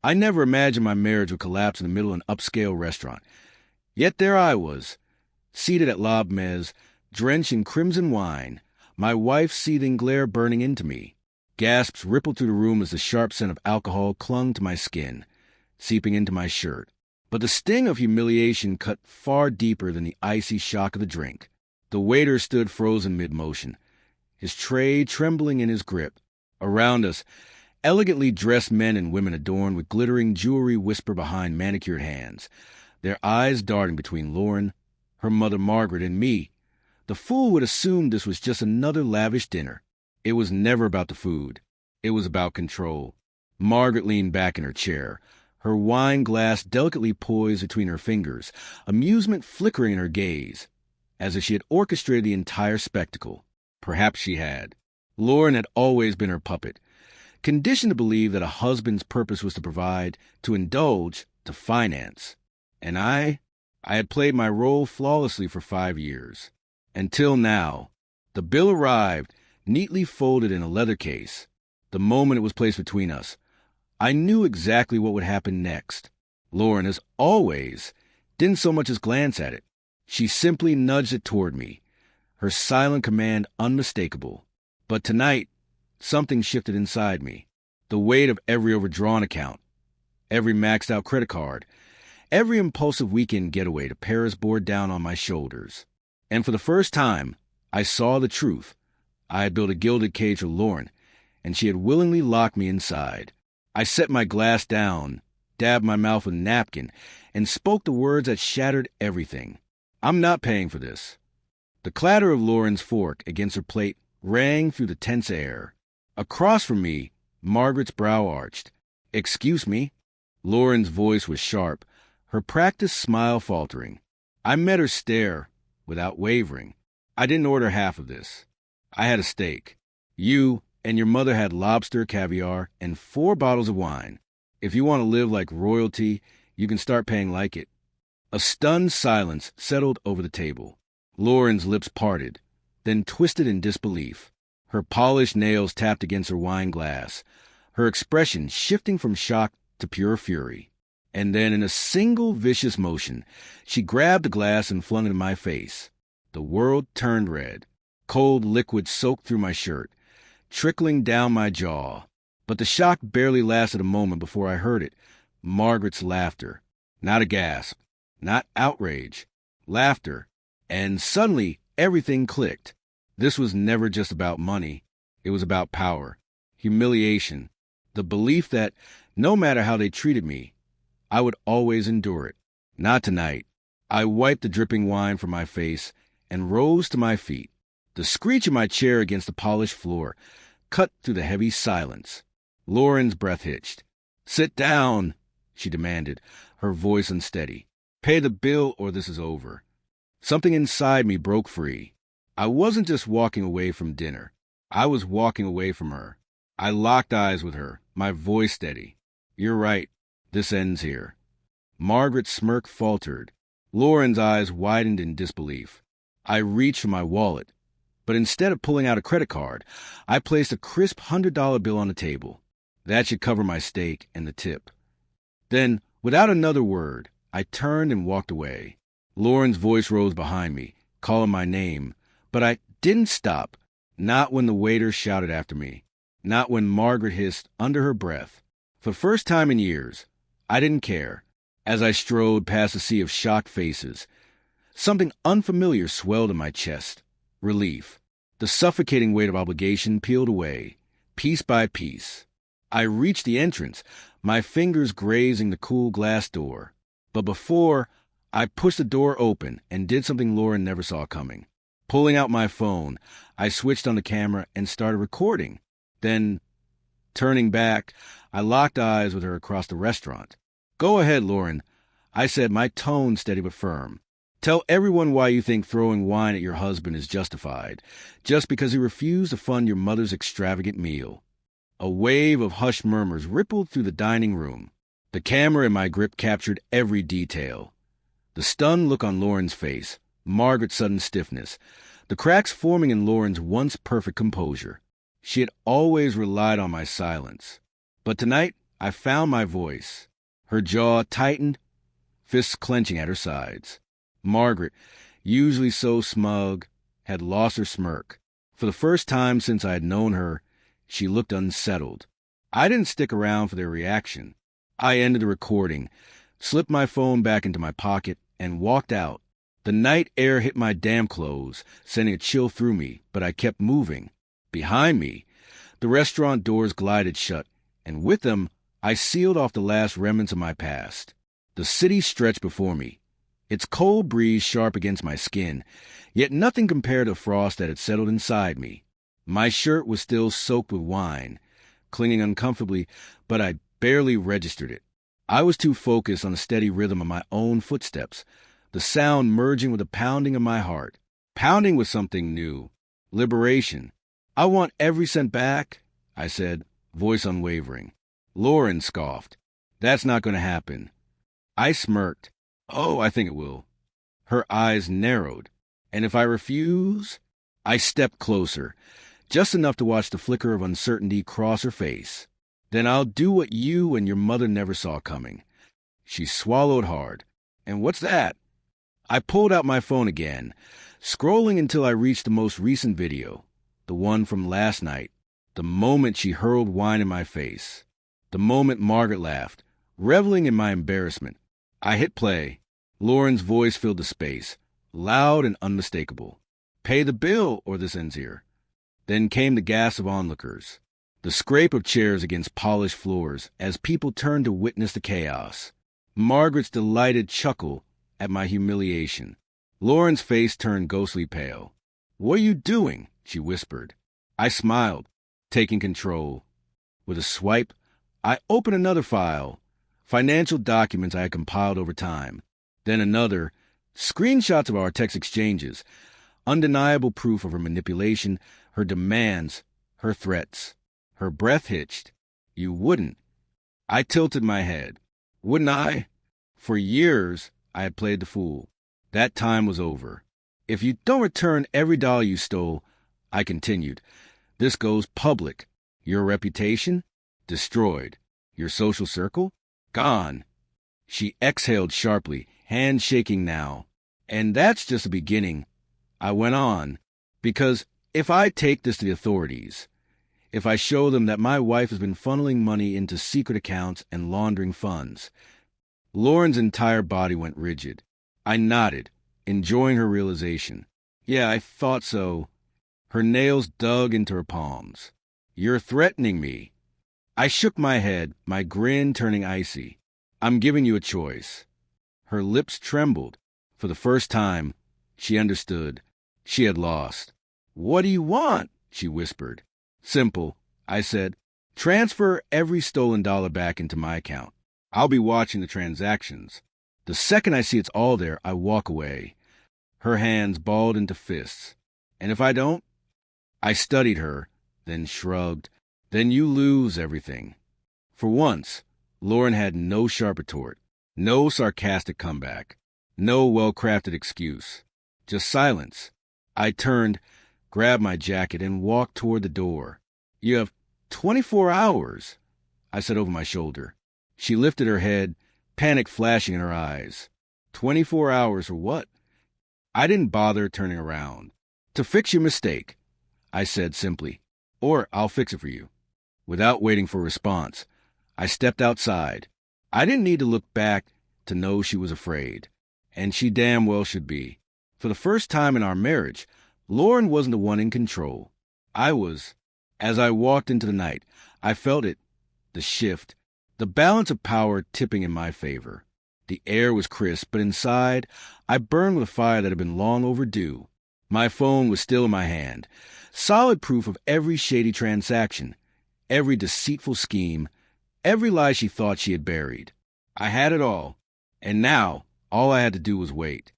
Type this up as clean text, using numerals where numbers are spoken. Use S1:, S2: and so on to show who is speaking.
S1: I never imagined my marriage would collapse in the middle of an upscale restaurant. Yet there I was, seated at La Mez, drenched in crimson wine, my wife's seething glare burning into me. Gasps rippled through the room as the sharp scent of alcohol clung to my skin, seeping into my shirt. But the sting of humiliation cut far deeper than the icy shock of the drink. The waiter stood frozen mid-motion, his tray trembling in his grip. Around us, elegantly dressed men and women adorned with glittering jewelry whisper behind manicured hands, their eyes darting between Lauren, her mother Margaret, and me. The fool would assume this was just another lavish dinner. It was never about the food. It was about control. Margaret leaned back in her chair, her wine glass delicately poised between her fingers, amusement flickering in her gaze, as if she had orchestrated the entire spectacle. Perhaps she had. Lauren had always been her puppet, conditioned to believe that a husband's purpose was to provide, to indulge, to finance. And I had played my role flawlessly for 5 years. Until now. The bill arrived, neatly folded in a leather case. The moment it was placed between us, I knew exactly what would happen next. Lauren, as always, didn't so much as glance at it. She simply nudged it toward me, her silent command unmistakable. But tonight, something shifted inside me. The weight of every overdrawn account, every maxed-out credit card, every impulsive weekend getaway to Paris bore down on my shoulders. And for the first time, I saw the truth. I had built a gilded cage for Lauren, and she had willingly locked me inside. I set my glass down, dabbed my mouth with a napkin, and spoke the words that shattered everything. I'm not paying for this. The clatter of Lauren's fork against her plate rang through the tense air. Across from me, Margaret's brow arched. "Excuse me." Lauren's voice was sharp, her practiced smile faltering. I met her stare, without wavering. "I didn't order half of this. I had a steak. You and your mother had lobster, caviar, and 4 bottles of wine. If you want to live like royalty, you can start paying like it." A stunned silence settled over the table. Lauren's lips parted, then twisted in disbelief. Her polished nails tapped against her wine glass, her expression shifting from shock to pure fury. And then, in a single vicious motion, she grabbed the glass and flung it in my face. The world turned red. Cold liquid soaked through my shirt, trickling down my jaw. But the shock barely lasted a moment before I heard it. Margaret's laughter. Not a gasp. Not outrage. Laughter. And suddenly, everything clicked. This was never just about money. It was about power, humiliation, the belief that, no matter how they treated me, I would always endure it. Not tonight. I wiped the dripping wine from my face and rose to my feet. The screech of my chair against the polished floor cut through the heavy silence. Lauren's breath hitched. "Sit down," she demanded, her voice unsteady. "Pay the bill or this is over." Something inside me broke free. I wasn't just walking away from dinner. I was walking away from her. I locked eyes with her, my voice steady. "You're right. This ends here." Margaret's smirk faltered. Lauren's eyes widened in disbelief. I reached for my wallet, but instead of pulling out a credit card, I placed a crisp $100 bill on the table. That should cover my steak and the tip. Then, without another word, I turned and walked away. Lauren's voice rose behind me, calling my name, but I didn't stop, not when the waiter shouted after me, not when Margaret hissed under her breath. For the first time in years, I didn't care. As I strode past a sea of shocked faces, something unfamiliar swelled in my chest. Relief. The suffocating weight of obligation peeled away, piece by piece. I reached the entrance, my fingers grazing the cool glass door. But before, I pushed the door open and did something Lauren never saw coming. Pulling out my phone, I switched on the camera and started recording. Then, turning back, I locked eyes with her across the restaurant. "Go ahead, Lauren," I said, my tone steady but firm. "Tell everyone why you think throwing wine at your husband is justified, just because he refused to fund your mother's extravagant meal." A wave of hushed murmurs rippled through the dining room. The camera in my grip captured every detail. The stunned look on Lauren's face, Margaret's sudden stiffness, the cracks forming in Lauren's once perfect composure. She had always relied on my silence. But tonight, I found my voice. Her jaw tightened, fists clenching at her sides. Margaret, usually so smug, had lost her smirk. For the first time since I had known her, she looked unsettled. I didn't stick around for their reaction. I ended the recording, slipped my phone back into my pocket, and walked out. The night air hit my damp clothes, sending a chill through me, but I kept moving. Behind me, the restaurant doors glided shut, and with them, I sealed off the last remnants of my past. The city stretched before me, its cold breeze sharp against my skin, yet nothing compared to the frost that had settled inside me. My shirt was still soaked with wine, clinging uncomfortably, but I barely registered it. I was too focused on the steady rhythm of my own footsteps, the sound merging with the pounding of my heart. Pounding was something new. Liberation. "I want every cent back," I said, voice unwavering. Lauren scoffed. "That's not going to happen." I smirked. "Oh, I think it will." Her eyes narrowed. "And if I refuse?" I stepped closer, just enough to watch the flicker of uncertainty cross her face. "Then I'll do what you and your mother never saw coming." She swallowed hard. "And what's that?" I pulled out my phone again, scrolling until I reached the most recent video, the one from last night, the moment she hurled wine in my face, the moment Margaret laughed, reveling in my embarrassment. I hit play. Lauren's voice filled the space, loud and unmistakable. "Pay the bill, or this ends here." Then came the gasp of onlookers, the scrape of chairs against polished floors as people turned to witness the chaos. Margaret's delighted chuckle at my humiliation. Lauren's face turned ghostly pale. "What are you doing?" she whispered. I smiled, taking control. With a swipe, I opened another file, financial documents I had compiled over time. Then another, screenshots of our text exchanges, undeniable proof of her manipulation, her demands, her threats. Her breath hitched. "You wouldn't." I tilted my head. "Wouldn't I?" For years, I had played the fool. That time was over. "If you don't return every dollar you stole," I continued, "this goes public. Your reputation? Destroyed. Your social circle? Gone." She exhaled sharply, hands shaking now. "And that's just the beginning." I went on, "Because if I take this to the authorities, if I show them that my wife has been funneling money into secret accounts and laundering funds." Lauren's entire body went rigid. I nodded, enjoying her realization. "Yeah, I thought so." Her nails dug into her palms. "You're threatening me." I shook my head, my grin turning icy. "I'm giving you a choice." Her lips trembled. For the first time, she understood. She had lost. "What do you want?" she whispered. "Simple," I said. "Transfer every stolen dollar back into my account. I'll be watching the transactions. The second I see it's all there, I walk away." Her hands balled into fists. "And if I don't?" I studied her, then shrugged. "Then you lose everything." For once, Lauren had no sharp retort, no sarcastic comeback, no well-crafted excuse. Just silence. I turned, grabbed my jacket, and walked toward the door. "You have 24 hours," I said over my shoulder. She lifted her head, panic flashing in her eyes. 24 hours for what? I didn't bother turning around. "To fix your mistake," I said simply. "Or I'll fix it for you." Without waiting for a response, I stepped outside. I didn't need to look back to know she was afraid. And she damn well should be. For the first time in our marriage, Lauren wasn't the one in control. I was. As I walked into the night, I felt it, the shift, the balance of power tipping in my favor. The air was crisp, but inside, I burned with a fire that had been long overdue. My phone was still in my hand, solid proof of every shady transaction, every deceitful scheme, every lie she thought she had buried. I had it all, and now all I had to do was wait.